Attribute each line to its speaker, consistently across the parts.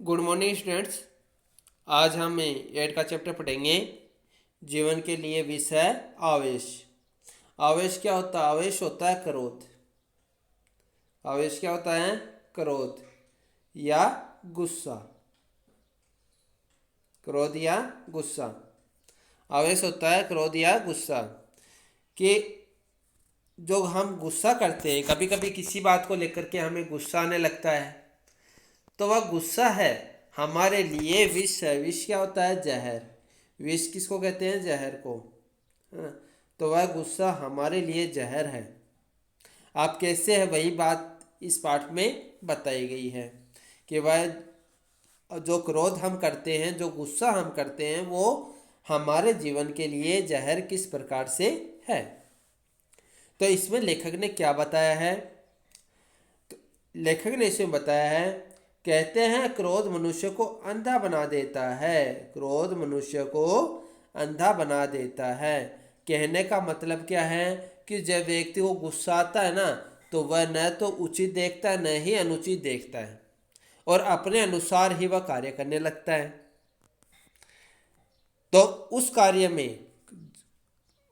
Speaker 1: Good morning students. आज हम add का चैप्टर पढ़ेंगे। जीवन के लिए विषय आवेश। आवेश क्या होता है? आवेश होता है क्रोध। आवेश क्या होता है? क्रोध या गुस्सा। क्रोध या गुस्सा। आवेश होता है क्रोध या गुस्सा। कि जो हम गुस्सा करते हैं, कभी कभी किसी बात को लेकर के हमें गुस्सा आने लगता है, तो वह गुस्सा है हमारे लिए विष है। विष क्या होता है? जहर। विष किसको कहते हैं? जहर को। हाँ, तो वह गुस्सा हमारे लिए जहर है। आप कैसे है, वही बात इस पाठ में बताई गई है कि वह जो क्रोध हम करते हैं, जो गुस्सा हम करते हैं, वो हमारे जीवन के लिए जहर किस प्रकार से है। तो इसमें लेखक ने क्या बताया है? लेखक ने इसमें बताया है, कहते हैं क्रोध मनुष्य को अंधा बना देता है। क्रोध मनुष्य को अंधा बना देता है। कहने का मतलब क्या है कि जब व्यक्ति को गुस्सा आता है ना, तो वह न तो उचित देखता है, न ही अनुचित देखता है, और अपने अनुसार ही वह कार्य करने लगता है। तो उस कार्य में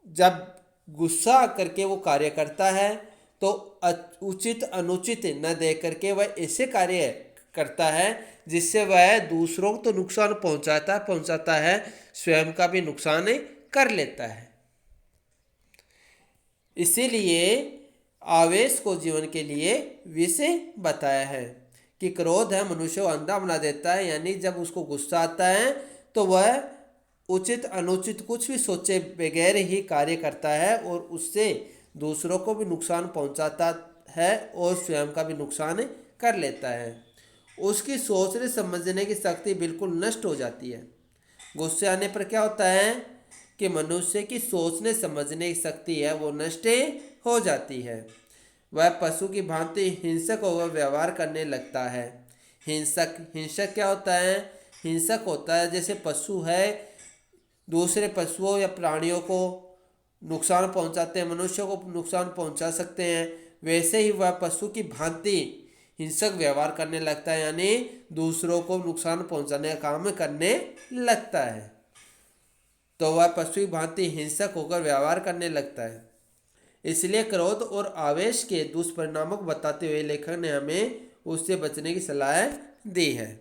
Speaker 1: जब गुस्सा करके वो कार्य करता है, तो उचित अनुचित न देख करके वह ऐसे कार्य करता है जिससे वह दूसरों को तो नुकसान पहुंचाता है, स्वयं का भी नुकसान कर लेता है। इसीलिए आवेश को जीवन के लिए विषय बताया है कि क्रोध है मनुष्य को अंधा बना देता है। यानी जब उसको गुस्सा आता है तो वह उचित अनुचित कुछ भी सोचे बगैर ही कार्य करता है, और उससे दूसरों को भी नुकसान पहुंचाता है और स्वयं का भी नुकसान कर लेता है। उसकी सोचने समझने की शक्ति बिल्कुल नष्ट हो जाती है। गुस्से आने पर क्या होता है कि मनुष्य की सोचने समझने की शक्ति है वो नष्ट हो जाती है। वह पशु की भांति हिंसक होकर व्यवहार करने लगता है। हिंसक हिंसक क्या होता है? हिंसक होता है जैसे पशु है, दूसरे पशुओं या प्राणियों को नुकसान पहुंचाते हैं, मनुष्य को नुकसान पहुंचा सकते हैं, वैसे ही वह पशु की भांति हिंसक व्यवहार करने लगता है। यानी दूसरों को नुकसान पहुंचाने का काम करने लगता है। तो वह पशु की भांति हिंसक होकर व्यवहार करने लगता है। इसलिए क्रोध और आवेश के दुष्परिणामों को बताते हुए लेखक ने हमें उससे बचने की सलाह दी है।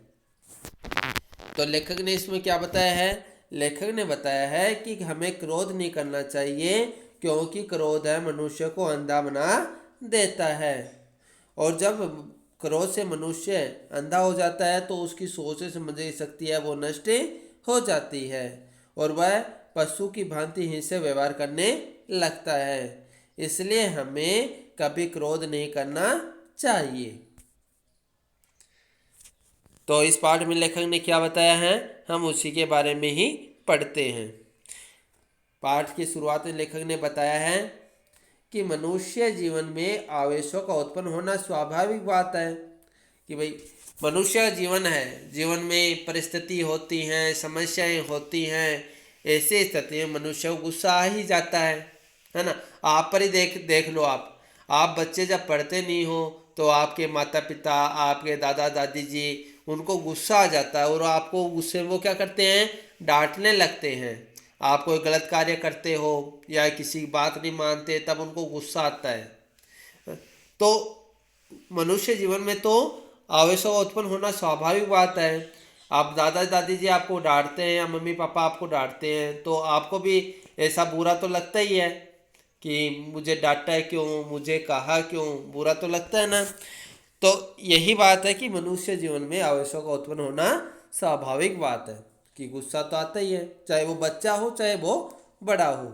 Speaker 1: तो लेखक ने इसमें क्या बताया है? लेखक ने बताया है कि हमें क्रोध नहीं करना चाहिए, क्योंकि क्रोध है मनुष्य को अंधा बना देता है। और जब क्रोध से मनुष्य अंधा हो जाता है तो उसकी सोच समझने की शक्ति है वो नष्ट हो जाती है, और वह पशु की भांति हिंसक व्यवहार करने लगता है। इसलिए हमें कभी क्रोध नहीं करना चाहिए। तो इस पाठ में लेखक ने क्या बताया है, हम उसी के बारे में ही पढ़ते हैं। पाठ की शुरुआत में लेखक ने बताया है कि मनुष्य जीवन में आवेशों का उत्पन्न होना स्वाभाविक बात है। कि भाई मनुष्य का जीवन है, जीवन में परिस्थिति होती हैं, समस्याएं होती हैं। ऐसे स्थिति में मनुष्य को गुस्सा आ ही जाता है ना। आप पर ही देख देख लो। आप बच्चे जब पढ़ते नहीं हो तो आपके माता पिता, आपके दादा दादी जी, उनको गुस्सा आ जाता है और आपको गुस्से में वो क्या करते हैं? डांटने लगते हैं। आप कोई गलत कार्य करते हो या किसी की बात नहीं मानते, तब उनको गुस्सा आता है। तो मनुष्य जीवन में तो आवेशों का उत्पन्न होना स्वाभाविक बात है। आप दादा दादी जी आपको डांटते हैं या मम्मी पापा आपको डांटते हैं तो आपको भी ऐसा बुरा तो लगता ही है कि मुझे डांटा है क्यों, मुझे कहा क्यों, बुरा तो लगता है ना। तो यही बात है कि मनुष्य जीवन में आवेशों का उत्पन्न होना स्वाभाविक बात है कि गुस्सा तो आता ही है, चाहे वो बच्चा हो चाहे वो बड़ा हो।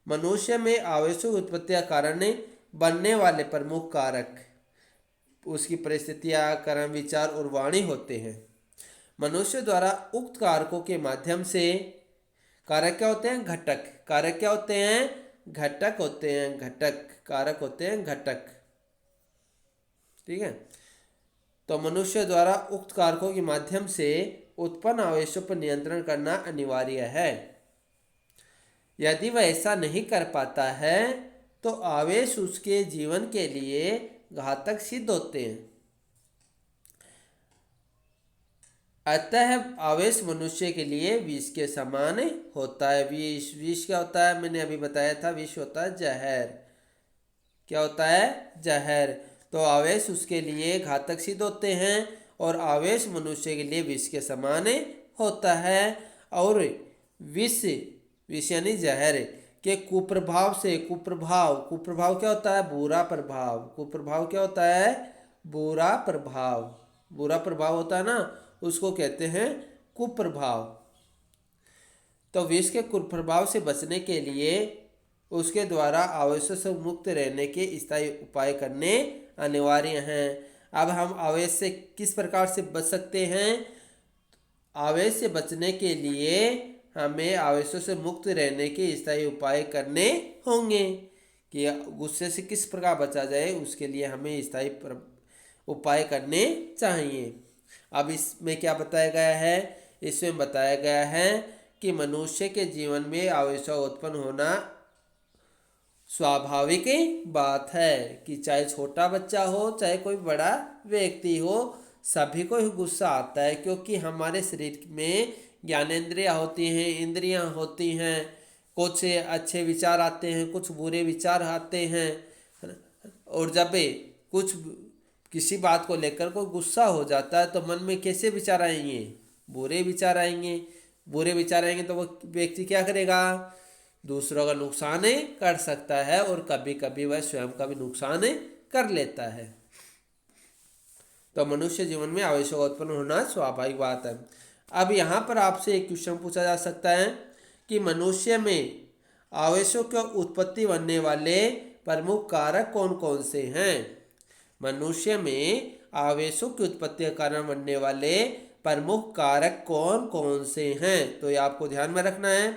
Speaker 1: मनुष्य में आवेशों की उत्पत्ति का कारण बनने वाले प्रमुख कारक उसकी परिस्थितियाँ, कर्म, विचार और वाणी होते हैं। मनुष्य द्वारा उक्त कारकों के माध्यम से कारक क्या होते हैं? घटक। कारक क्या होते हैं? घटक होते हैं। घटक कारक होते हैं घटक। ठीक है। तो मनुष्य द्वारा उक्त कारकों के माध्यम से उत्पन्न आवेशों पर नियंत्रण करना अनिवार्य है। यदि वह ऐसा नहीं कर पाता है तो आवेश उसके जीवन के लिए घातक सिद्ध होते हैं। अतः आवेश मनुष्य के लिए विष के समान होता है। विष विष क्या होता है? मैंने अभी बताया था, विष होता है जहर। क्या होता है? जहर। तो आवेश उसके लिए घातक सिद्ध होते हैं और आवेश मनुष्य के लिए विष के समान होता है। और विष विष यानी जहर के कुप्रभाव से, कुप्रभाव कुप्रभाव क्या होता है? बुरा प्रभाव। कुप्रभाव क्या होता है? बुरा प्रभाव। बुरा प्रभाव होता है ना, उसको कहते हैं कुप्रभाव। तो विष के कुप्रभाव से बचने के लिए उसके द्वारा आवेशों से मुक्त रहने के स्थायी उपाय करने अनिवार्य हैं। अब हम आवेश से किस प्रकार से बच सकते हैं? आवेश से बचने के लिए हमें आवेशों से मुक्त रहने के स्थायी उपाय करने होंगे। कि गुस्से से किस प्रकार बचा जाए, उसके लिए हमें स्थायी उपाय करने चाहिए। अब इसमें क्या बताया गया है? इसमें बताया गया है कि मनुष्य के जीवन में आवेशों उत्पन्न होना स्वाभाविक बात है। कि चाहे छोटा बच्चा हो, चाहे कोई बड़ा व्यक्ति हो, सभी को ही गुस्सा आता है, क्योंकि हमारे शरीर में ज्ञानेंद्रियाँ होती हैं, इंद्रियाँ होती हैं। कुछ अच्छे विचार आते हैं, कुछ बुरे विचार आते हैं, है ना? और जब कुछ किसी बात को लेकर कोई गुस्सा हो जाता है तो मन में कैसे विचार आएंगे? बुरे विचार आएंगे। बुरे विचार आएंगे तो वो व्यक्ति क्या करेगा? दूसरों का नुकसान कर सकता है और कभी कभी वह स्वयं का भी नुकसान कर लेता है। तो मनुष्य जीवन में आवेशों का उत्पन्न होना स्वाभाविक बात है। अब यहाँ पर आपसे एक क्वेश्चन पूछा जा सकता है कि मनुष्य में आवेशों की उत्पत्ति बनने वाले प्रमुख कारक कौन कौन से हैं? मनुष्य में आवेशों की उत्पत्ति का कारण बनने वाले प्रमुख कारक कौन कौन से हैं? तो ये आपको ध्यान में रखना है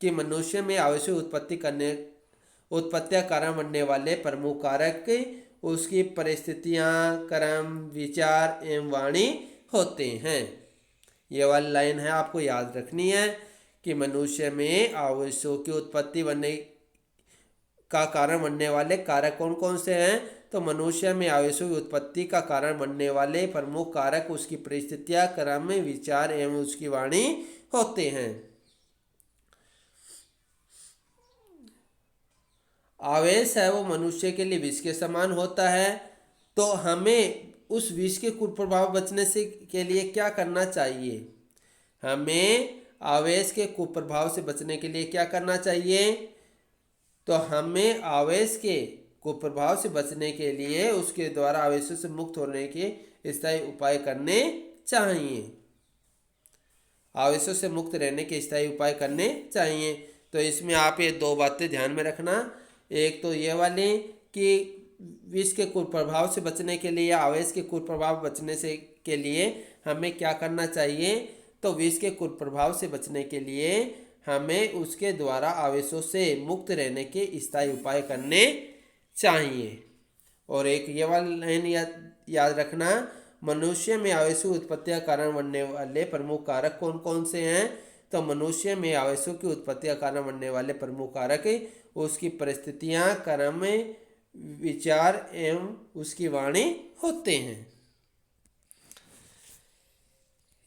Speaker 1: कि मनुष्य में आवेशों की उत्पत्ति का कारण बनने वाले प्रमुख कारक उसकी परिस्थितियाँ, कर्म, विचार एवं वाणी होते हैं। ये वाली लाइन है, आपको याद रखनी है कि मनुष्य में आवेशों की उत्पत्ति बनने का कारण बनने वाले कारक कौन कौन से हैं? तो मनुष्य में आवेशों की उत्पत्ति का कारण बनने वाले प्रमुख कारक उसकी परिस्थितियाँ, कर्म, विचार एवं उसकी वाणी होते हैं। आवेश है वो मनुष्य के लिए विष के समान होता है। तो हमें उस विष के कुप्रभाव बचने से के लिए क्या करना चाहिए? हमें आवेश के कुप्रभाव से बचने के लिए क्या करना चाहिए? तो हमें आवेश के कुप्रभाव से बचने के लिए उसके द्वारा आवेशों से मुक्त होने के स्थायी उपाय करने चाहिए। आवेशों से मुक्त रहने के स्थायी उपाय करने चाहिए। तो इसमें आप ये दो बातें ध्यान में रखना। एक तो ये वाली कि विष के कुप्रभाव से बचने के लिए या आवेश के कुप्रभाव बचने से के लिए हमें क्या करना चाहिए? तो विष के कुप्रभाव से बचने के लिए हमें उसके द्वारा आवेशों से मुक्त रहने के स्थायी उपाय करने चाहिए। और एक ये वाली लाइन याद रखना, मनुष्य में आवेशों की उत्पत्ति का कारण बनने वाले प्रमुख कारक कौन कौन से हैं? तो मनुष्य में आवेशों की उत्पत्ति का कारण बनने वाले प्रमुख कारक उसकी परिस्थितियाँ, कर्म, विचार एवं उसकी वाणी होते हैं।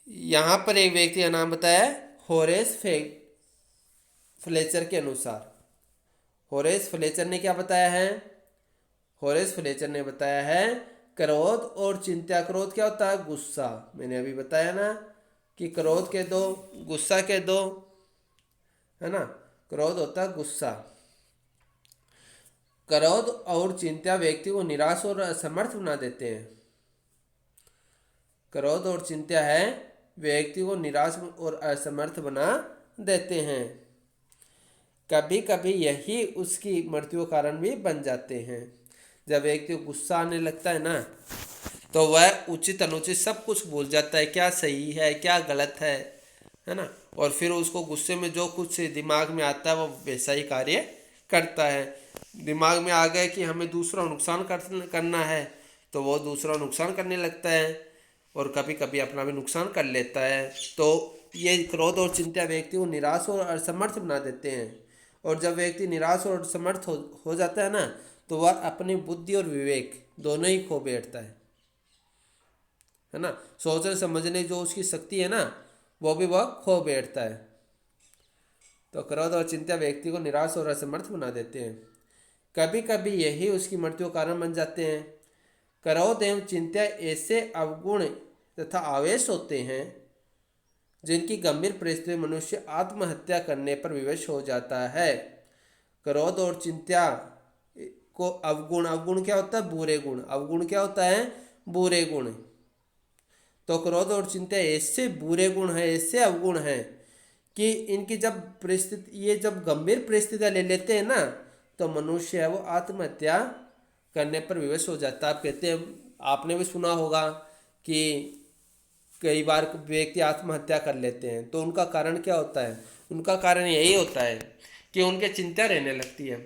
Speaker 1: यहाँ पर एक व्यक्ति का नाम बताया होरेस फ्लेचर के अनुसार। होरेस फ्लेचर ने क्या बताया है? होरेस फ्लेचर ने बताया है क्रोध और चिंता। क्रोध क्या होता है? गुस्सा। मैंने अभी बताया ना कि क्रोध के दो, गुस्सा के दो, है ना? क्रोध होता है गुस्सा। क्रोध और चिंता व्यक्ति को निराश और असमर्थ बना देते हैं। क्रोध और चिंता है व्यक्ति को निराश और असमर्थ बना देते हैं। कभी कभी यही उसकी मृत्यु का कारण भी बन जाते हैं। जब व्यक्ति को गुस्सा आने लगता है ना, तो वह उचित अनुचित सब कुछ भूल जाता है, क्या सही है क्या गलत है ना? और फिर उसको गुस्से में जो कुछ दिमाग में आता है वो वैसा ही कार्य करता है। दिमाग में आ गया कि हमें दूसरा नुकसान करना है, तो वो दूसरा नुकसान करने लगता है और कभी कभी अपना भी नुकसान कर लेता है। तो ये क्रोध और चिंता व्यक्ति को निराश और असमर्थ बना देते हैं। और जब व्यक्ति निराश और असमर्थ हो जाता है ना, तो वह अपनी बुद्धि और विवेक दोनों ही खो बैठता है। है ना। सोचने समझने जो उसकी शक्ति है ना, वो भी वह खो बैठता है। तो क्रोध और चिंता व्यक्ति को निराश और असमर्थ बना देते हैं। कभी कभी यही उसकी मृत्यु का कारण बन जाते हैं। क्रोध एवं चिंता ऐसे अवगुण तथा आवेश होते हैं जिनकी गंभीर परिस्थिति में मनुष्य आत्महत्या करने पर विवश हो जाता है। क्रोध और चिंता को अवगुण, अवगुण क्या होता है? बुरे गुण। अवगुण क्या होता है? बुरे गुण। तो क्रोध और चिंता ऐसे बुरे गुण हैं, ऐसे अवगुण हैं कि इनकी जब परिस्थिति, ये जब गंभीर परिस्थितियाँ ले लेते हैं ना, तो मनुष्य है वो आत्महत्या करने पर विवश हो जाता है। आप कहते हैं, आपने भी सुना होगा कि कई बार व्यक्ति आत्महत्या कर लेते हैं, तो उनका कारण क्या होता है? उनका कारण यही होता है कि उनके चिंता रहने लगती है।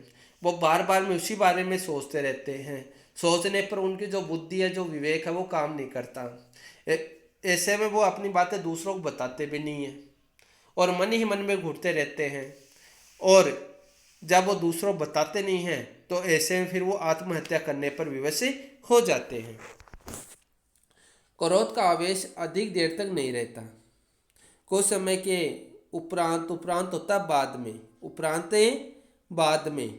Speaker 1: वो बार बार में उसी बारे में सोचते रहते हैं। सोचने पर उनकी जो बुद्धि है, जो विवेक है, वो काम नहीं करता। ऐसे में वो अपनी बातें दूसरों को बताते भी नहीं हैं और मन ही मन में घुटते रहते हैं। और जब वो दूसरों को बताते नहीं हैं, तो ऐसे में फिर वो आत्महत्या करने पर विवश हो जाते हैं। क्रोध का आवेश अधिक देर तक नहीं रहता। कुछ समय के उपरांत, उपरांत होता बाद में, उपरांत बाद में,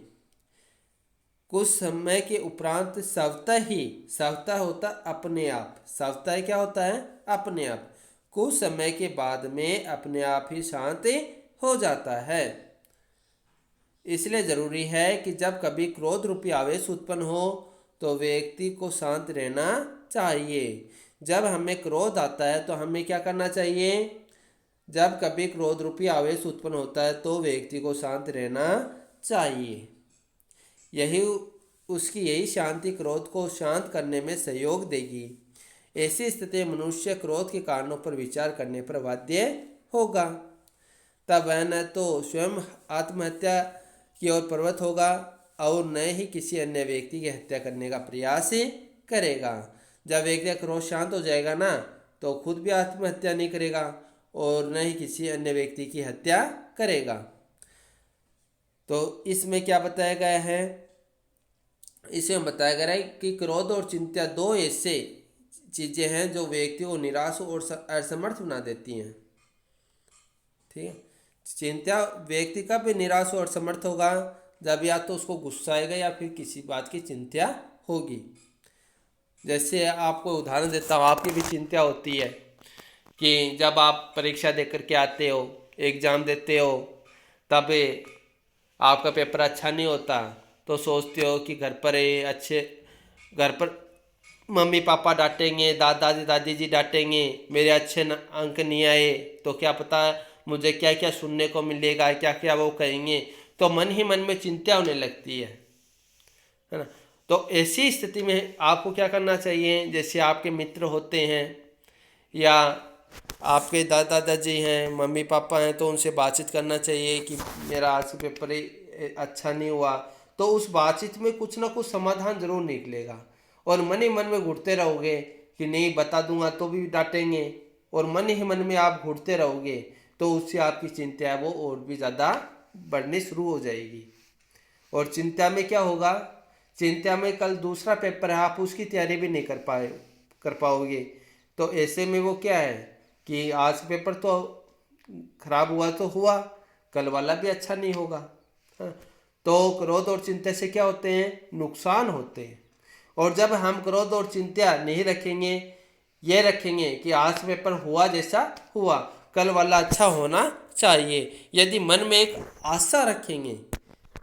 Speaker 1: कुछ समय के उपरांत स्वतः ही, स्वतः होता अपने आप, स्वतः क्या होता है? अपने आप। कुछ समय के बाद में अपने आप ही शांत हो जाता है। इसलिए जरूरी है कि जब कभी क्रोध रूपी आवेश उत्पन्न हो तो व्यक्ति को शांत रहना चाहिए। जब हमें क्रोध आता है तो हमें क्या करना चाहिए? जब कभी क्रोध रूपी आवेश उत्पन्न होता है तो व्यक्ति को शांत रहना चाहिए। यही उसकी यही शांति क्रोध को शांत करने में सहयोग देगी। ऐसी स्थिति में मनुष्य क्रोध के कारणों पर विचार करने पर बाध्य होगा। तब वह न तो स्वयं आत्महत्या की ओर प्रवृत्त होगा और न ही किसी अन्य व्यक्ति की हत्या करने का प्रयास करेगा। जब व्यक्ति का क्रोध शांत हो जाएगा ना, तो खुद भी आत्महत्या नहीं करेगा और न ही किसी अन्य व्यक्ति की हत्या करेगा। तो इसमें क्या बताया गया है? इसमें बताया गया है कि क्रोध और चिंता दो ऐसे चीज़ें हैं जो व्यक्ति को निराश और असमर्थ बना देती हैं। ठीक है। चिंता व्यक्ति का भी निराश और असमर्थ होगा जब या तो उसको गुस्सा आएगा या फिर किसी बात की चिंता होगी। जैसे आपको उदाहरण देता हूँ, आपकी भी चिंता होती है कि जब आप परीक्षा देकर के आते हो, एग्ज़ाम देते हो, तब आपका पेपर अच्छा नहीं होता तो सोचते हो कि घर पर मम्मी पापा डांटेंगे, दादाजी दादी जी डांटेंगे, मेरे अच्छे अंक नहीं आए तो क्या पता मुझे क्या क्या सुनने को मिलेगा, क्या क्या वो कहेंगे। तो मन ही मन में चिंता होने लगती है ना। तो ऐसी स्थिति में आपको क्या करना चाहिए? जैसे आपके मित्र होते हैं या आपके दादा दादी हैं, मम्मी पापा हैं, तो उनसे बातचीत करना चाहिए कि मेरा आज पेपर अच्छा नहीं हुआ। तो उस बातचीत में कुछ ना कुछ समाधान जरूर निकलेगा। और मन ही मन में घुटते रहोगे कि नहीं बता दूंगा तो भी डांटेंगे, और मन ही मन में आप घुटते रहोगे तो उससे आपकी चिंता है वो और भी ज़्यादा बढ़नी शुरू हो जाएगी। और चिंता में क्या होगा? चिंता में कल दूसरा पेपर है, आप उसकी तैयारी भी नहीं कर पाओगे। तो ऐसे में वो क्या है कि आज पेपर तो खराब हुआ तो हुआ, कल वाला भी अच्छा नहीं होगा। हाँ। तो क्रोध और चिंता से क्या होते हैं? नुकसान होते हैं। और जब हम क्रोध और चिंता नहीं रखेंगे, ये रखेंगे कि आज पेपर हुआ जैसा हुआ, कल वाला अच्छा होना चाहिए, यदि मन में एक आशा रखेंगे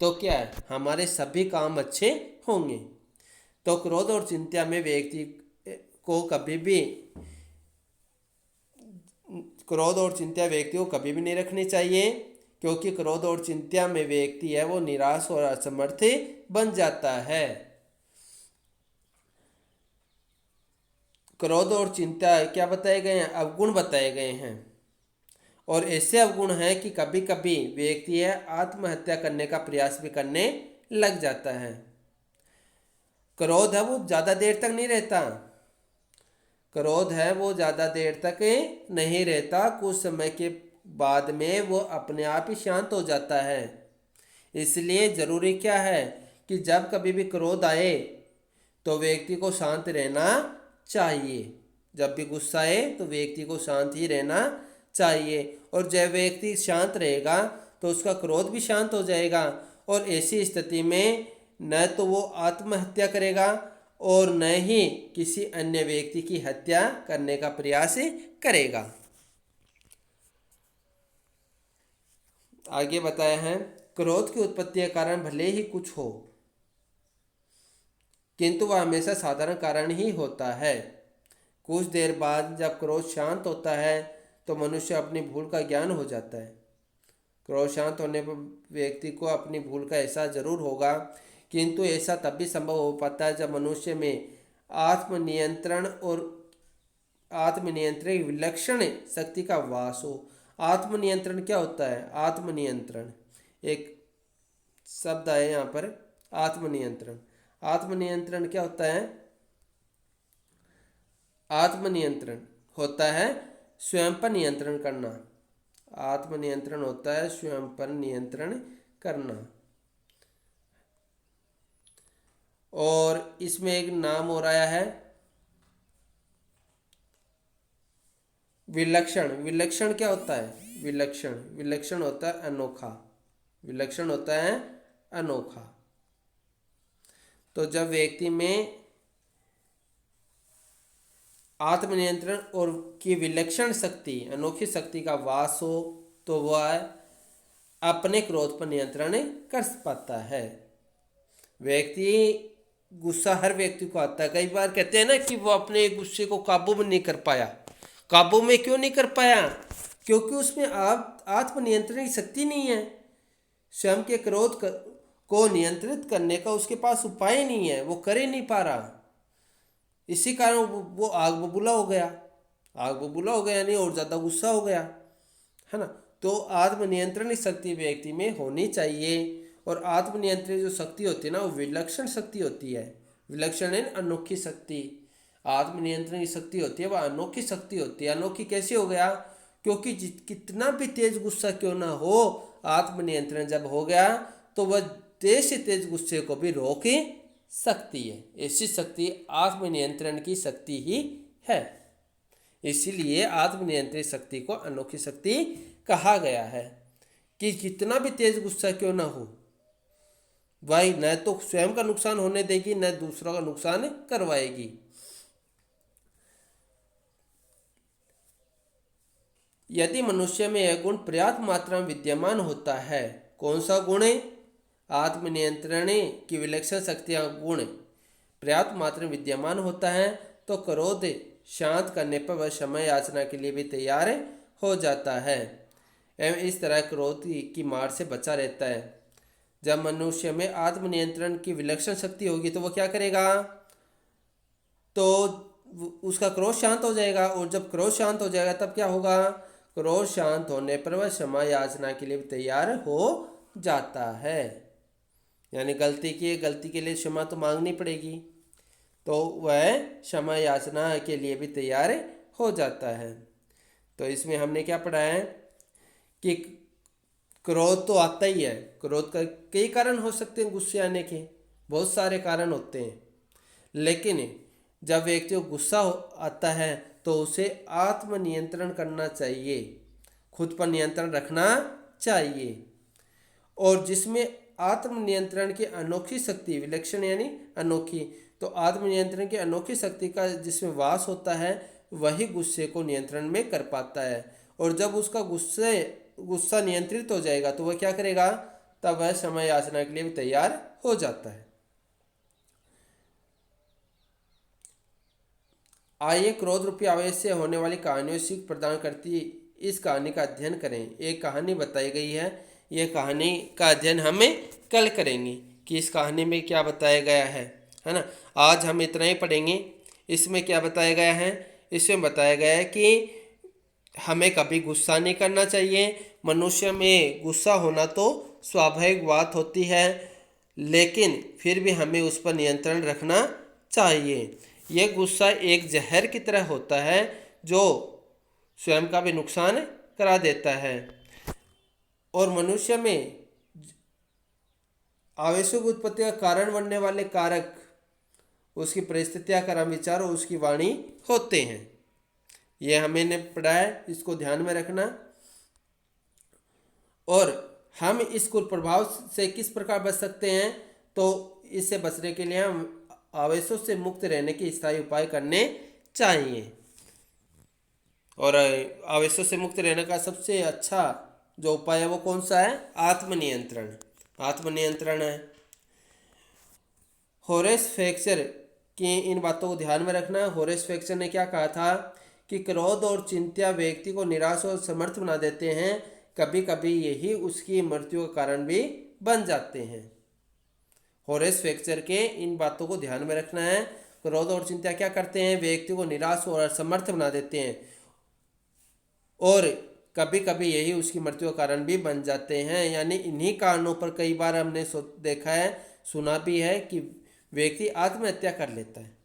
Speaker 1: तो क्या है? हमारे सभी काम अच्छे होंगे। तो क्रोध और चिंता में व्यक्ति को कभी भी क्रोध और चिंता व्यक्ति को कभी भी नहीं रखनी चाहिए, क्योंकि क्रोध और चिंता में व्यक्ति है वो निराश और असमर्थ बन जाता है। क्रोध और चिंता क्या बताए गए हैं? अवगुण बताए गए हैं। और ऐसे अवगुण हैं कि कभी कभी व्यक्ति है आत्महत्या करने का प्रयास भी करने लग जाता है। क्रोध है वो ज़्यादा देर तक नहीं रहता। क्रोध है वो ज़्यादा देर तक नहीं रहता, कुछ समय के बाद में वो अपने आप ही शांत हो जाता है। इसलिए ज़रूरी क्या है कि जब कभी भी क्रोध आए तो व्यक्ति को शांत रहना चाहिए। जब भी गुस्सा आए तो व्यक्ति को शांत ही रहना चाहिए, और जब व्यक्ति शांत रहेगा तो उसका क्रोध भी शांत हो जाएगा, और ऐसी स्थिति में न तो वो आत्महत्या करेगा और न ही किसी अन्य व्यक्ति की हत्या करने का प्रयास करेगा। आगे बताया है, क्रोध की उत्पत्ति का कारण भले ही कुछ हो, किंतु वह हमेशा साधारण कारण ही होता है। कुछ देर बाद जब क्रोध शांत होता है तो मनुष्य अपनी भूल का ज्ञान हो जाता है। क्रोध शांत होने पर व्यक्ति को अपनी भूल का एहसास जरूर होगा, किंतु ऐसा तब भी संभव हो पाता है जब मनुष्य में आत्मनियंत्रण और आत्मनियंत्रण विलक्षण शक्ति का वास हो। आत्मनियंत्रण क्या होता है? आत्मनियंत्रण एक शब्द है यहाँ पर, आत्मनियंत्रण। आत्मनियंत्रण क्या होता है? आत्मनियंत्रण होता है स्वयं पर नियंत्रण करना। आत्मनियंत्रण होता है स्वयं पर नियंत्रण करना। और इसमें एक नाम और आया है विलक्षण। विलक्षण क्या होता है? विलक्षण, विलक्षण होता है अनोखा। विलक्षण होता है अनोखा। तो जब व्यक्ति में आत्मनियंत्रण और की विलक्षण शक्ति, अनोखी शक्ति का वास हो तो वह अपने क्रोध पर नियंत्रण कर पाता है। व्यक्ति गुस्सा हर व्यक्ति को आता है। कई बार कहते हैं ना कि वो अपने गुस्से को काबू में नहीं कर पाया। काबू में क्यों नहीं कर पाया? क्योंकि उसमें आत्मनियंत्रण की शक्ति नहीं है। स्वयं के क्रोध को नियंत्रित करने का उसके पास उपाय नहीं है, वो कर ही नहीं पा रहा। इसी कारण वो आग बबूला हो गया। आग बबूला हो गया यानी और ज़्यादा गुस्सा हो गया, है ना। तो आत्मनियंत्रण शक्ति व्यक्ति में होनी चाहिए। और आत्मनियंत्रण जो शक्ति होती है ना, वो विलक्षण शक्ति होती है। विलक्षण है अनोखी शक्ति। आत्मनियंत्रण की शक्ति होती है वह अनोखी शक्ति होती है। अनोखी कैसे हो गया? क्योंकि कितना भी तेज गुस्सा क्यों ना हो, आत्मनियंत्रण जब हो गया तो वह तेज से तेज गुस्से को भी रोक सकती है। ऐसी शक्ति आत्मनियंत्रण की शक्ति ही है। इसीलिए आत्मनियंत्रित शक्ति को अनोखी शक्ति कहा गया है कि कितना भी तेज गुस्सा क्यों ना हो, वह न तो स्वयं का नुकसान होने देगी न दूसरों का नुकसान करवाएगी। यदि मनुष्य में यह गुण पर्याप्त मात्रा में विद्यमान होता है, कौन सा गुण है? आत्मनियंत्रण की विलक्षण शक्तियाँ गुण पर्याप्त मात्रा में विद्यमान होता है तो क्रोध शांत करने पर वह समय याचना के लिए भी तैयार हो जाता है एवं इस तरह क्रोध की मार से बचा रहता है। जब मनुष्य में आत्मनियंत्रण की विलक्षण शक्ति होगी तो वह क्या करेगा? तो उसका क्रोध शांत हो जाएगा, और जब क्रोध शांत हो जाएगा तब क्या होगा? क्रोध शांत होने पर वह क्षमा याचना के लिए भी तैयार हो जाता है। यानी गलती के लिए क्षमा तो मांगनी पड़ेगी, तो वह क्षमा याचना के लिए भी तैयार हो जाता है। तो इसमें हमने क्या पढ़ा है कि क्रोध तो आता ही है। क्रोध का कई कारण हो सकते हैं, गुस्से आने के बहुत सारे कारण होते हैं। लेकिन जब व्यक्ति को गुस्सा आता है तो उसे आत्मनियंत्रण करना चाहिए, खुद पर नियंत्रण रखना चाहिए। और जिसमें आत्मनियंत्रण की अनोखी शक्ति, विलक्षण यानी अनोखी, तो आत्मनियंत्रण की अनोखी शक्ति का जिसमें वास होता है वही गुस्से को नियंत्रण में कर पाता है। और जब उसका गुस्सा नियंत्रित हो जाएगा तो वह क्या करेगा? तब वह समय याचना के लिए भी तैयार हो जाता है। आइए क्रोध रूपी आवेश से होने वाली कहानियों सीख प्रदान करती इस कहानी का अध्ययन करें। एक कहानी बताई गई है, यह कहानी का अध्ययन हमें कल करेंगे कि इस कहानी में क्या बताया गया है ना। आज हम इतना ही पढ़ेंगे। इसमें क्या बताया गया है? इसमें बताया गया है कि हमें कभी गुस्सा नहीं करना चाहिए। मनुष्य में गुस्सा होना तो स्वाभाविक बात होती है, लेकिन फिर भी हमें उस पर नियंत्रण रखना चाहिए। यह गुस्सा एक जहर की तरह होता है जो स्वयं का भी नुकसान करा देता है। और मनुष्य में आवेशों की उत्पत्ति का कारण बनने वाले कारक उसकी परिस्थितियाँ, कर्म, विचार और उसकी वाणी होते हैं। ये हमने पढ़ा है, इसको ध्यान में रखना। और हम इस कुप्रभाव से किस प्रकार बच सकते हैं, तो इससे बचने के लिए हम आवेशों से मुक्त रहने के स्थायी उपाय करने चाहिए। और आवेशों से मुक्त रहने का सबसे अच्छा जो उपाय है वो कौन सा है? आत्मनियंत्रण। आत्मनियंत्रण है। होरेस फ्लेक्चर की इन बातों को ध्यान में रखना। होरेस फ्लेक्चर ने क्या कहा था कि क्रोध और चिंता व्यक्ति को निराश और समर्थ बना देते हैं, कभी कभी यही उसकी मृत्यु का कारण भी बन जाते हैं। होरेस फ्लेक्चर के इन बातों को ध्यान में रखना है। क्रोध और चिंता क्या करते हैं? व्यक्ति को निराश और असमर्थ बना देते हैं और कभी कभी यही उसकी मृत्यु का कारण भी बन जाते हैं। यानी इन्हीं कारणों पर कई बार हमने देखा है, सुना भी है कि व्यक्ति आत्महत्या कर लेता है।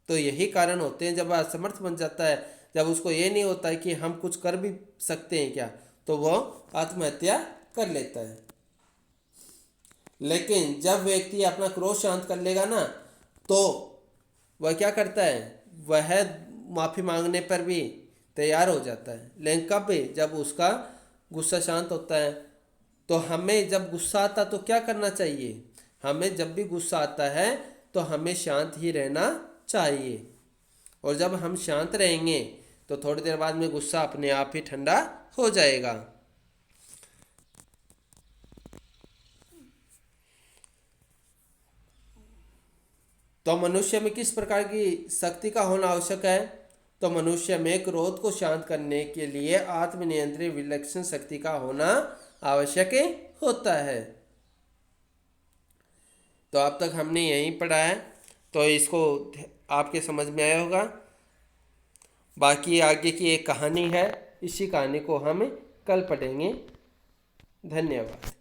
Speaker 1: तो यही कारण होते हैं, जब असमर्थ बन जाता है, जब उसको ये नहीं होता है कि हम कुछ कर भी सकते हैं क्या, तो वो आत्महत्या कर लेता है। लेकिन जब व्यक्ति अपना क्रोध शांत कर लेगा ना, तो वह क्या करता है? वह माफ़ी मांगने पर भी तैयार हो जाता है। लेकिन कब? जब उसका गुस्सा शांत होता है। तो हमें जब गुस्सा आता तो क्या करना चाहिए? हमें जब भी गुस्सा आता है तो हमें शांत ही रहना चाहिए। और जब हम शांत रहेंगे तो थोड़ी देर बाद में गुस्सा अपने आप ही ठंडा हो जाएगा। तो मनुष्य में किस प्रकार की शक्ति का होना आवश्यक है? तो मनुष्य में क्रोध को शांत करने के लिए आत्मनियंत्रित विलक्षण शक्ति का होना आवश्यक होता है। तो अब तक हमने यही पढ़ा है, तो इसको आपके समझ में आया होगा। बाकी आगे की एक कहानी है, इसी कहानी को हम कल पढ़ेंगे। धन्यवाद।